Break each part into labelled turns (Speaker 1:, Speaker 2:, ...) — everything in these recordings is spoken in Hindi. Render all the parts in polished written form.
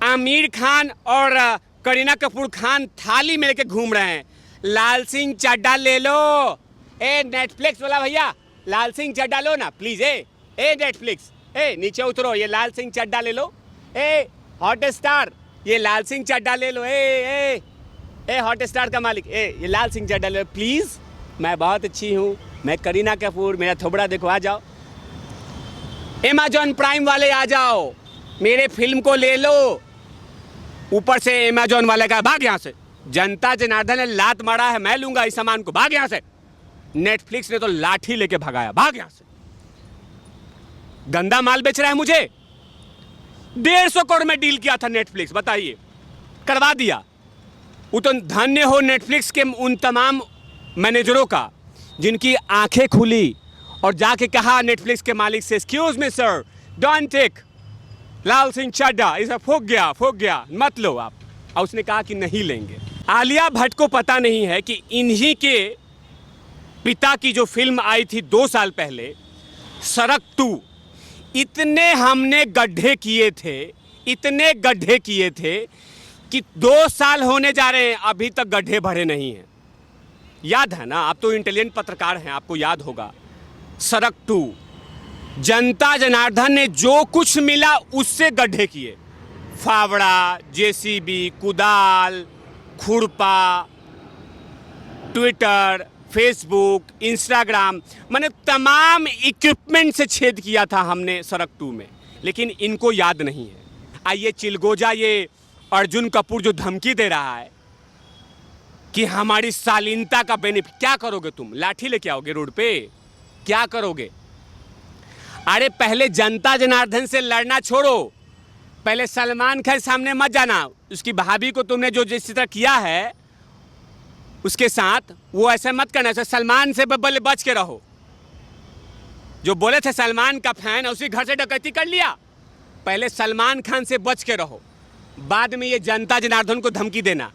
Speaker 1: आमिर खान और करीना कपूर खान थाली में लेके घूम रहे हैं। लाल सिंह चड्ढा ले लो। ए नेटफ्लिक्स वाला भैया, लाल सिंह चड्ढा लो ना प्लीज। ए नेटफ्लिक्स, ए नीचे उतरो, ये लाल सिंह चड्ढा ले लो। ए हॉट स्टार, ये लाल सिंह चड्ढा ले लो। ए हॉट स्टार का मालिक, ये लाल सिंह चड्ढा ले लो प्लीज। मैं बहुत अच्छी हूँ, मैं करीना कपूर, मेरा थोबड़ा देखो, आ जाओ। अमेजॉन प्राइम वाले आ जाओ, मेरे फिल्म को ले लो। ऊपर से अमेजॉन वाले का भाग यहाँ से। जनता जनार्दन ने लात मारा है, मैं लूंगा इस सामान को, भाग यहाँ से। नेटफ्लिक्स ने तो लाठी लेके भगाया, भाग यहाँ से। गंदा माल बेच रहा है मुझे। 150 करोड़ में डील किया था नेटफ्लिक्स, बताइए, करवा दिया। वो तो धन्य हो नेटफ्लिक्स के उन तमाम मैनेजरों का जिनकी आंखें खुली और जाके कहा नेटफ्लिक्स के मालिक से, excuse me sir, don't take Laal Singh Chaddha, इसे फूक गया, मत लो आप। और उसने कहा कि नहीं लेंगे। आलिया भट्ट को पता नहीं है कि इन्हीं के पिता की जो फिल्म आई थी 2 साल पहले, सड़क 2, इतने हमने गड्ढे किए थे कि 2 साल होने जा रहे हैं, अभी तक गड्ढे भरे नहीं हैं। याद है ना, आप तो इंटेलिजेंट पत्रकार हैं, आपको याद होगा। सड़क 2, जनता जनार्दन ने जो कुछ मिला उससे गड्ढे किए। फावड़ा, जेसीबी, कुदाल, खुरपा, ट्विटर, फेसबुक, इंस्टाग्राम, माने तमाम इक्विपमेंट से छेद किया था हमने सड़क 2 में, लेकिन इनको याद नहीं है। आइए चिलगोजा, ये अर्जुन कपूर जो धमकी दे रहा है कि हमारी शालीनता का बेनिफिट, क्या करोगे तुम? लाठी लेके आओगे रोड पे? क्या करोगे? अरे पहले जनता जनार्दन से लड़ना छोड़ो, पहले सलमान खान सामने मत जाना। उसकी भाभी को तुमने जो जिस तरह किया है उसके साथ, वो ऐसे मत करना। सलमान से बच के रहो। जो बोले थे सलमान का फैन, उसी घर से डकैती कर लिया। पहले सलमान खान से बच के रहो, बाद में ये जनता जनार्दन को धमकी देना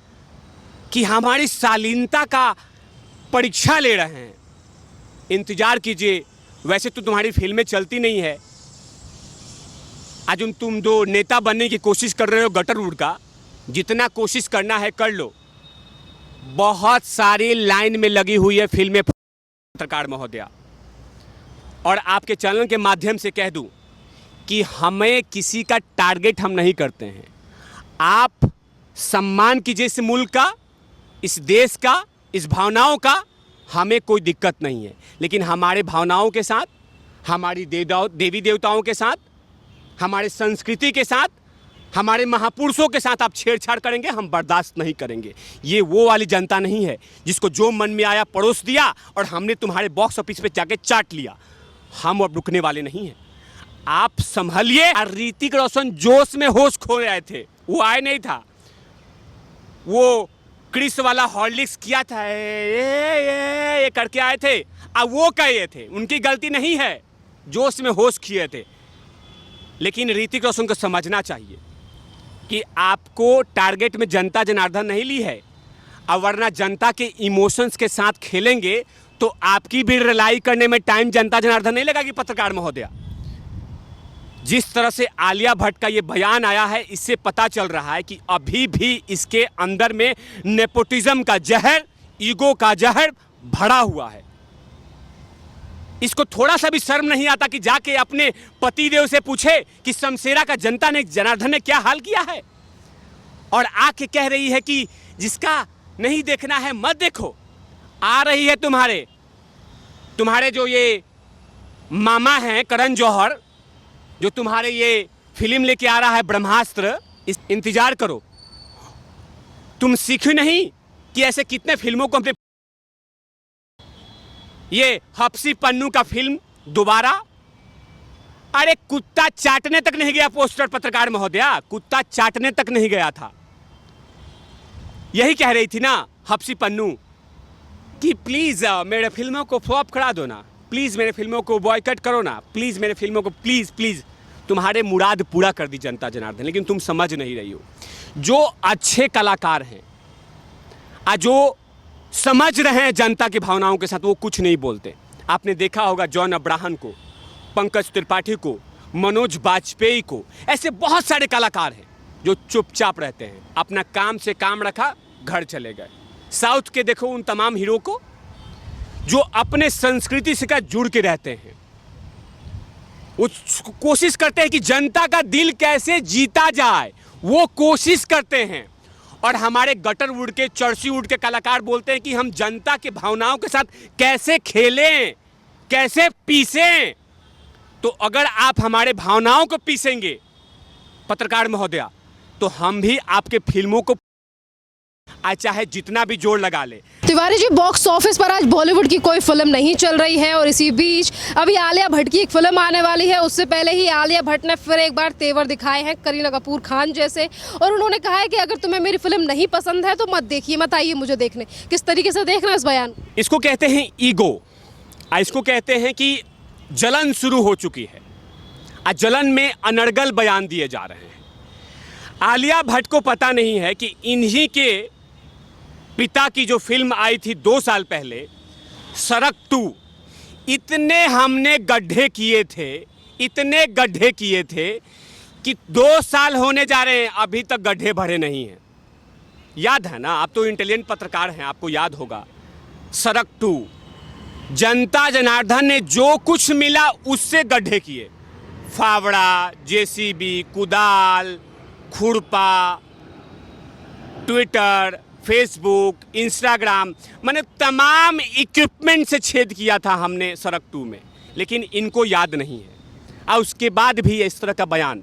Speaker 1: कि हमारी शालीनता का परीक्षा ले रहे हैं। इंतजार कीजिए। वैसे तो तुम्हारी फिल्में चलती नहीं है। आज तुम दो नेता बनने की कोशिश कर रहे हो गटर रोड का, जितना कोशिश करना है कर लो। बहुत सारी लाइन में लगी हुई है फिल्में पत्रकार महोदया। और आपके चैनल के माध्यम से कह दूं कि हमें किसी का टारगेट हम नहीं करते हैं। आप सम्मान कीजिए इस मुल्क का, इस देश का, इस भावनाओं का, हमें कोई दिक्कत नहीं है। लेकिन हमारे भावनाओं के साथ, हमारी देवी देवताओं के साथ, हमारे संस्कृति के साथ, हमारे महापुरुषों के साथ आप छेड़छाड़ करेंगे, हम बर्दाश्त नहीं करेंगे। ये वो वाली जनता नहीं है जिसको जो मन में आया परोस दिया और हमने तुम्हारे बॉक्स ऑफिस पे जाके चाट लिया। हम अब रुकने वाले नहीं हैं। आप संभलिए। ऋतिक रोशन जोश में होश खो रहे थे, वो आए नहीं था। वो क्रिस वाला हॉर्लिक्स किया था, ये करके आए थे। अब वो कहे थे, उनकी गलती नहीं है, जोश में होश किए थे। लेकिन ऋतिक रोशन को समझना चाहिए कि आपको टारगेट में जनता जनार्दन नहीं ली है। और वरना जनता के इमोशंस के साथ खेलेंगे तो आपकी भी रिलाई करने में टाइम जनता जनार्दन नहीं लगेगी। पत्रकार महोदया, जिस तरह से आलिया भट्ट का ये बयान आया है, इससे पता चल रहा है कि अभी भी इसके अंदर में नेपोटिज्म का जहर, ईगो का जहर भरा हुआ है। इसको थोड़ा सा भी शर्म नहीं आता कि जाके अपने पतिदेव से पूछे कि शमशेरा का जनता ने, जनार्दन ने क्या हाल किया है। और आके कह रही है कि जिसका नहीं देखना है मत देखो। आ रही है तुम्हारे जो ये मामा हैं करण जौहर, जो तुम्हारे ये फिल्म लेके आ रहा है ब्रह्मास्त्र, इंतजार करो। तुम सीखो नहीं कि ऐसे कितने फिल्मों को हमने, ये हफ्सी पन्नू का फिल्म दोबारा, अरे कुत्ता चाटने तक नहीं गया पोस्टर। पत्रकार महोदया, कुत्ता चाटने तक नहीं गया था। यही कह रही थी ना हफ्सी पन्नू कि प्लीज मेरे फिल्मों को फ्लॉप करा दो ना, प्लीज मेरे फिल्मों को बॉयकट करो ना, प्लीज मेरे फिल्मों को, प्लीज। तुम्हारे मुराद पूरा कर दी जनता जनार्दन, लेकिन तुम समझ नहीं रही हो। जो अच्छे कलाकार हैं, जो समझ रहे हैं जनता की भावनाओं के साथ, वो कुछ नहीं बोलते। आपने देखा होगा जॉन अब्राहम को, पंकज त्रिपाठी को, मनोज बाजपेयी को, ऐसे बहुत सारे कलाकार हैं जो चुपचाप रहते हैं, अपना काम से काम रखा, घर चले गए। साउथ के देखो उन तमाम हीरो को जो अपने संस्कृति से जुड़ के रहते हैं, वो कोशिश करते हैं कि जनता का दिल कैसे जीता जाए, वो कोशिश करते हैं। और हमारे गटर वुड के, चर्ची वुड के कलाकार बोलते हैं कि हम जनता के भावनाओं के साथ कैसे खेलें, कैसे पीसें। तो अगर आप हमारे भावनाओं को पीसेंगे पत्रकार महोदया, तो हम भी आपके फिल्मों को आज चाहे जितना भी जोर लगा ले।
Speaker 2: तिवारी जी, बॉक्स ऑफिस पर आज बॉलीवुड की कोई फिल्म नहीं चल रही है और इसी बीच अभी आलिया भट्ट की एक फिल्म आने वाली है। उससे पहले ही आलिया भट्ट ने फिर एक बार तेवर दिखाए हैं करीना कपूर खान जैसे, और उन्होंने कहा है कि अगर तुम्हें मेरी फिल्म नहीं पसंद है तो मत देखिए, मत आइए मुझे देखने। किस तरीके से देखना इस बयान?
Speaker 1: इसको कहते हैं ईगो, इसको कहते हैं कि जलन शुरू हो चुकी है। आज जलन में अनर्गल बयान दिए जा रहे हैं। आलिया भट्ट को पता नहीं है कि इन्हीं के पिता की जो फिल्म आई थी 2 साल पहले, सड़क 2, इतने हमने गड्ढे किए थे, इतने गड्ढे किए थे कि 2 साल होने जा रहे हैं, अभी तक गड्ढे भरे नहीं हैं। याद है ना? आप तो इंटेलिजेंट पत्रकार हैं, आपको याद होगा। सड़क 2, जनता जनार्दन ने जो कुछ मिला उससे गड्ढे किए। फावड़ा, जेसीबी, कुदाल, खुरपा, ट्विटर, फेसबुक, इंस्टाग्राम, मैंने तमाम इक्विपमेंट से छेद किया था हमने सड़क 2 में, लेकिन इनको याद नहीं है। और उसके बाद भी इस तरह का बयान,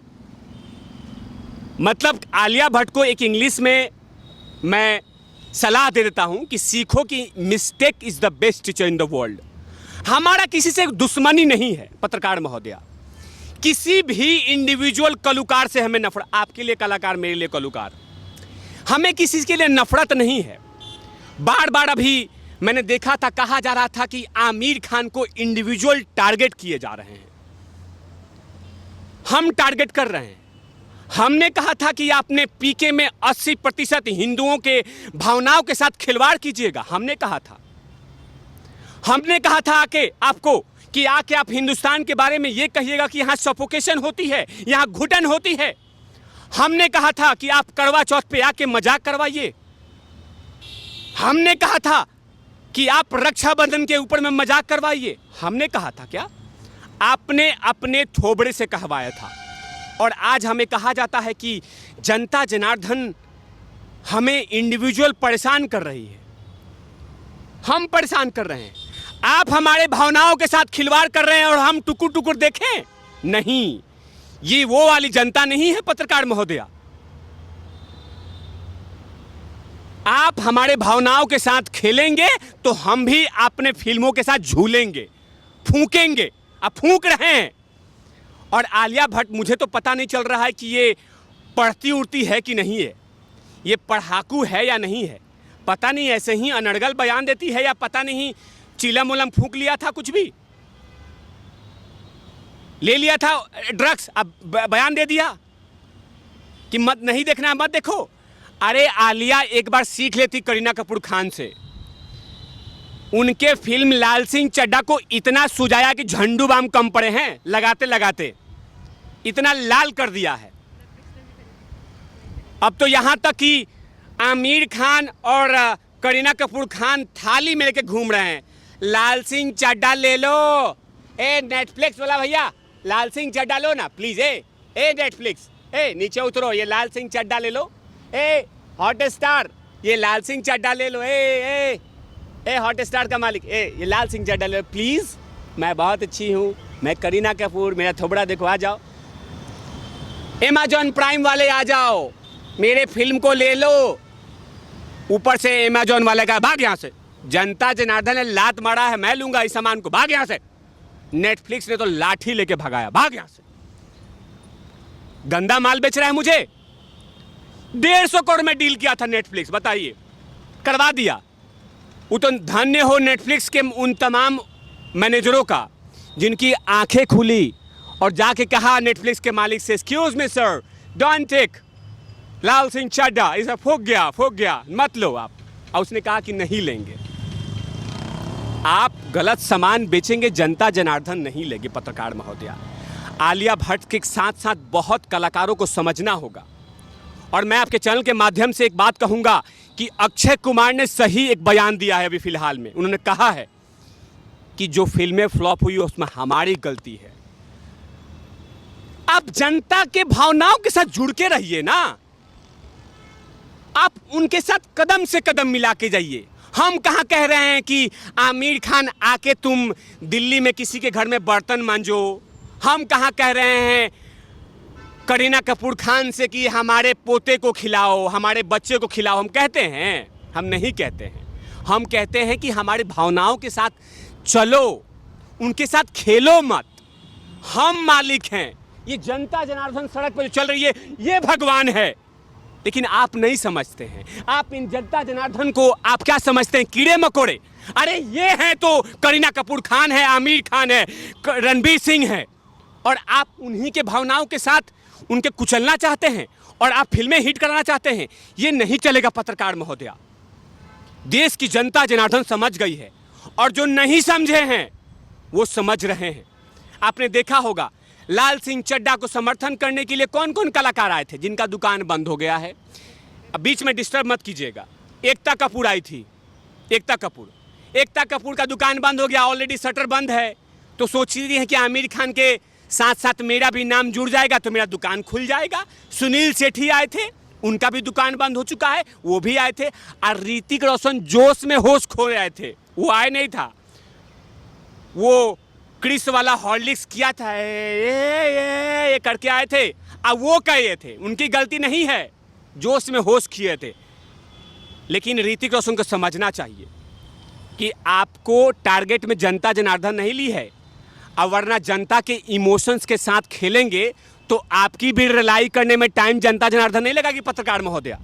Speaker 1: मतलब आलिया भट्ट को एक इंग्लिश में मैं सलाह दे देता हूं कि सीखो कि mistake is the best teacher in the world. हमारा किसी से दुश्मनी नहीं है पत्रकार महोदया, किसी भी इंडिविजुअल कलाकार से हमें नफरत, आपके लिए कलाकार, मेरे लिए कलाकार, हमें किसी के लिए नफरत नहीं है। बार बार अभी मैंने देखा था, कहा जा रहा था कि आमिर खान को इंडिविजुअल टारगेट किए जा रहे हैं। हम टारगेट कर रहे हैं। हमने कहा था कि आपने पीके में 80% हिंदुओं के भावनाओं के साथ खिलवाड़ कीजिएगा, हमने कहा था। हमने कहा था आके आप हिंदुस्तान के बारे में ये कहिएगा कि यहाँ सफोकेशन होती है, यहाँ घुटन होती है। हमने कहा था कि आप करवा चौथ पे आके मजाक करवाइए। हमने कहा था कि आप रक्षाबंधन के ऊपर में मजाक करवाइए। हमने कहा था क्या? आपने अपने थोबड़े से कहवाया था। और आज हमें कहा जाता है कि जनता जनार्दन हमें इंडिविजुअल परेशान कर रही है। हम परेशान कर रहे हैं, आप हमारे भावनाओं के साथ खिलवाड़ कर रहे हैं और हम टुकुर टुकुर देखें? नहीं, ये वो वाली जनता नहीं है पत्रकार महोदया। आप हमारे भावनाओं के साथ खेलेंगे तो हम भी अपने फिल्मों के साथ झूलेंगे, फूंकेंगे। आप फूंक रहे हैं। और आलिया भट्ट, मुझे तो पता नहीं चल रहा है कि ये पढ़ती उड़ती है कि नहीं है, ये पढ़ाकू है या नहीं है, पता नहीं, ऐसे ही अनर्गल बयान देती है या पता नहीं चिलम उलम फूंक लिया था, कुछ भी ले लिया था, ड्रग्स, अब बयान दे दिया कि मत नहीं देखना है, मत देखो। अरे आलिया एक बार सीख लेती करीना कपूर खान से। उनके फिल्म लाल सिंह चड्ढा को इतना सुझाया कि झंडू बाम कम पड़े हैं, लगाते लगाते इतना लाल कर दिया है। अब तो यहां तक कि आमिर खान और करीना कपूर खान थाली में लेके घूम रहे हैं। लाल सिंह चड्ढा ले लो, ए नेटफ्लिक्स वाला भैया, लाल सिंह चड्ढा लो ना प्लीज। ए नेटफ्लिक्स, ए नीचे उतरो, ये लाल सिंह चड्ढा ले लो। ए हॉट स्टार, ये लाल सिंह चड्ढा ले लो। ए हॉट स्टार का मालिक, ये लाल सिंह चड्ढा ले लो प्लीज। मैं बहुत अच्छी हूँ, मैं करीना कपूर, मेरा थोबड़ा देखो, आ जाओ। अमेजॉन प्राइम वाले आ जाओ, मेरे फिल्म को ले लो। ऊपर से अमेजॉन वाले का भाग यहाँ से। जनता जनार्दन ने लात मारा है, मैं लूंगा इस सामान को, भाग यहाँ से। नेटफ्लिक्स ने तो लाठी लेके भगाया, भाग यहाँ से। गंदा माल बेच रहा है मुझे। 150 करोड़ में डील किया था नेटफ्लिक्स, बताइए, करवा दिया। वो तो धन्य हो नेटफ्लिक्स के उन तमाम मैनेजरों का जिनकी आंखें खुली और जाके कहा नेटफ्लिक्स के मालिक से, excuse me sir, don't take Laal Singh Chaddha, इसे फूक गया, मत लो आप। और उसने कहा कि नहीं लेंगे। आप गलत सामान बेचेंगे, जनता जनार्दन नहीं लेंगे पत्रकार महोदया। आलिया भट्ट के साथ साथ बहुत कलाकारों को समझना होगा। और मैं आपके चैनल के माध्यम से एक बात कहूंगा कि अक्षय कुमार ने सही एक बयान दिया है अभी फिलहाल में। उन्होंने कहा है कि जो फिल्में फ्लॉप हुई उसमें हमारी गलती है। आप जनता के भावनाओं के साथ जुड़ के रहिए ना, आप उनके साथ कदम से कदम मिला के जाइए। हम कहाँ कह रहे हैं कि आमिर खान आके तुम दिल्ली में किसी के घर में बर्तन मांजो। हम कहाँ कह रहे हैं करीना कपूर खान से कि हमारे पोते को खिलाओ, हमारे बच्चे को खिलाओ। हम कहते हैं? हम नहीं कहते हैं। हम कहते हैं कि हमारी भावनाओं के साथ चलो, उनके साथ खेलो मत। हम मालिक हैं। ये जनता जनार्दन सड़क पर जो चल रही है ये भगवान है, लेकिन आप नहीं समझते हैं। आप इन जनता जनार्दन को आप क्या समझते हैं? कीड़े मकोड़े। अरे ये हैं तो करीना कपूर खान है, आमिर खान है, रणबीर सिंह है, और आप उन्हीं के भावनाओं के साथ उनके कुचलना चाहते हैं और आप फिल्में हिट कराना चाहते हैं। ये नहीं चलेगा पत्रकार महोदया। देश की जनता जनार्दन समझ गई है और जो नहीं समझे हैं वो समझ रहे हैं। आपने देखा होगा लाल सिंह चड्ढा को समर्थन करने के लिए कौन कौन कलाकार आए थे जिनका दुकान बंद हो गया है। अब बीच में डिस्टर्ब मत कीजिएगा। एकता कपूर आई थी, एकता कपूर का दुकान बंद हो गया, ऑलरेडी शटर बंद है। तो सोच रही है कि आमिर खान के साथ साथ मेरा भी नाम जुड़ जाएगा तो मेरा दुकान खुल जाएगा। सुनील सेठी आए थे, उनका भी दुकान बंद हो चुका है, वो भी आए थे। और ऋतिक रोशन जोश में होश खो आए थे, वो आए नहीं था। वो क्रिस वाला हॉर्लिक्स किया था ये करके आए थे। अब वो कहे थे, उनकी गलती नहीं है, जोश में होश किए थे। लेकिन ऋतिक रोशन को समझना चाहिए कि आपको टारगेट में जनता जनार्दन नहीं ली है, और वरना जनता के इमोशंस के साथ खेलेंगे तो आपकी भी रिलाई करने में टाइम जनता जनार्दन नहीं लगेगी। पत्रकार महोदया,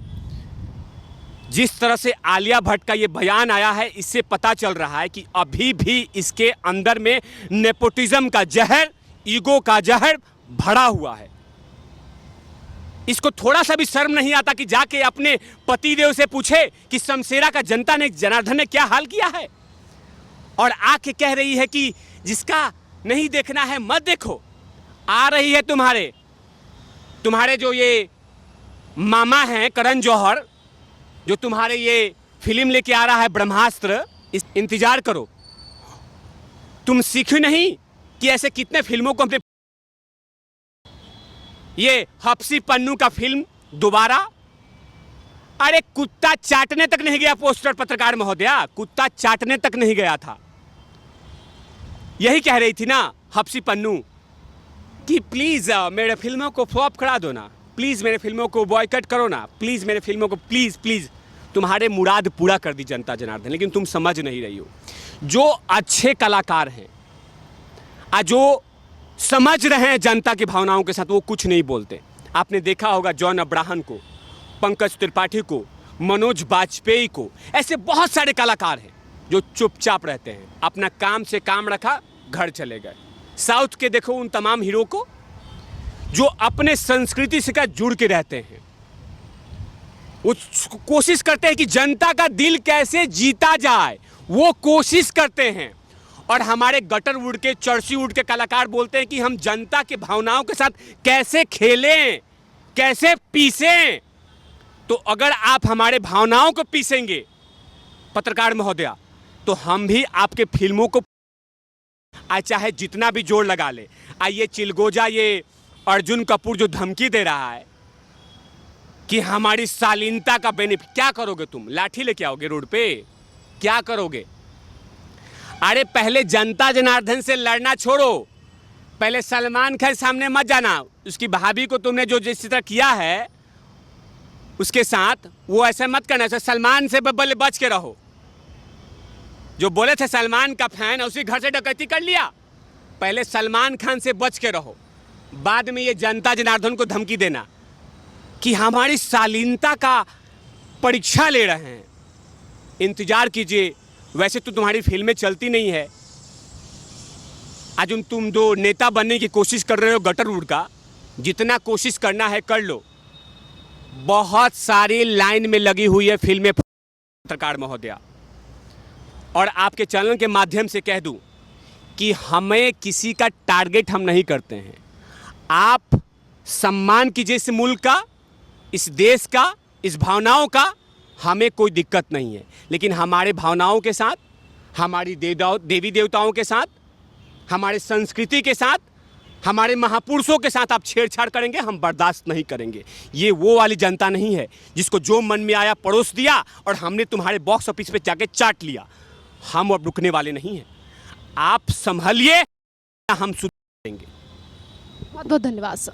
Speaker 1: जिस तरह से आलिया भट्ट का ये बयान आया है इससे पता चल रहा है कि अभी भी इसके अंदर में नेपोटिज्म का जहर, ईगो का जहर भरा हुआ है। इसको थोड़ा सा भी शर्म नहीं आता कि जाके अपने पतिदेव से पूछे कि शमशेरा का जनता ने, जनार्दन ने क्या हाल किया है, और आके कह रही है कि जिसका नहीं देखना है मत देखो। आ रही है तुम्हारे जो ये मामा हैं करण जौहर, जो तुम्हारे ये फिल्म लेके आ रहा है ब्रह्मास्त्र, इंतजार करो। तुम सीखो नहीं कि ऐसे कितने फिल्मों को हमने, ये हफ्सी पन्नू का फिल्म दोबारा, अरे कुत्ता चाटने तक नहीं गया पोस्टर। पत्रकार महोदया, कुत्ता चाटने तक नहीं गया था। यही कह रही थी ना हफ्सी पन्नू कि प्लीज मेरे फिल्मों को फ्लॉप करा दो ना, प्लीज मेरे फिल्मों को बॉयकट करो ना, प्लीज मेरे फिल्मों को प्लीज। तुम्हारे मुराद पूरा कर दी जनता जनार्दन, लेकिन तुम समझ नहीं रही हो। जो अच्छे कलाकार हैं, जो समझ रहे हैं जनता की भावनाओं के साथ, वो कुछ नहीं बोलते। आपने देखा होगा जॉन अब्राहम को, पंकज त्रिपाठी को, मनोज बाजपेयी को, ऐसे बहुत सारे कलाकार हैं जो चुपचाप रहते हैं, अपना काम से काम रखा, घर चले गए। साउथ के देखो उन तमाम हीरो को जो अपने संस्कृति से जुड़ के रहते हैं। वो कोशिश करते हैं कि जनता का दिल कैसे जीता जाए, वो कोशिश करते हैं। और हमारे गटरवुड के, चर्चीवुड के कलाकार बोलते हैं कि हम जनता के भावनाओं के साथ कैसे खेलें, कैसे पीसें। तो अगर आप हमारे भावनाओं को पीसेंगे पत्रकार महोदया, तो हम भी आपके फिल्मों को चाहे जितना भी जोर लगा ले। ये चिलगोजा, ये अर्जुन कपूर जो धमकी दे रहा है कि हमारी शालीनता का बेनिफिट, क्या करोगे तुम? लाठी लेके आओगे रोड पे? क्या करोगे? अरे पहले जनता जनार्दन से लड़ना छोड़ो, पहले सलमान खान सामने मत जाना। उसकी भाभी को तुमने जो जिस तरह किया है उसके साथ, वो ऐसे मत करना। सलमान से बच के रहो। जो बोले थे सलमान का फैन, उसी घर से डकैती कर लिया। पहले सलमान खान से बच के रहो, बाद में ये जनता जनार्दन को धमकी देना कि हमारी शालीनता का परीक्षा ले रहे हैं। इंतजार कीजिए। वैसे तो तुम्हारी फिल्में चलती नहीं है। आज तुम दो नेता बनने की कोशिश कर रहे हो गटरवुड का, जितना कोशिश करना है कर लो। बहुत सारी लाइन में लगी हुई है फिल्में पत्रकार महोदया। और आपके चैनल के माध्यम से कह दूं कि हमें किसी का टारगेट हम नहीं करते हैं। आप सम्मान कीजिए इस मुल्क का, इस देश का, इस भावनाओं का हमें कोई दिक्कत नहीं है, लेकिन हमारे भावनाओं के साथ, हमारी देवी देवताओं के साथ, हमारे संस्कृति के साथ, हमारे महापुरुषों के साथ आप छेड़छाड़ करेंगे, हम बर्दाश्त नहीं करेंगे। ये वो वाली जनता नहीं है जिसको जो मन में आया परोस दिया और हमने तुम्हारे बॉक्स ऑफिस पे जाके चाट लिया। हम अब रुकने वाले नहीं हैं। आप संभलिए, हम सुधरेंगे।
Speaker 2: बहुत बहुत धन्यवाद सर।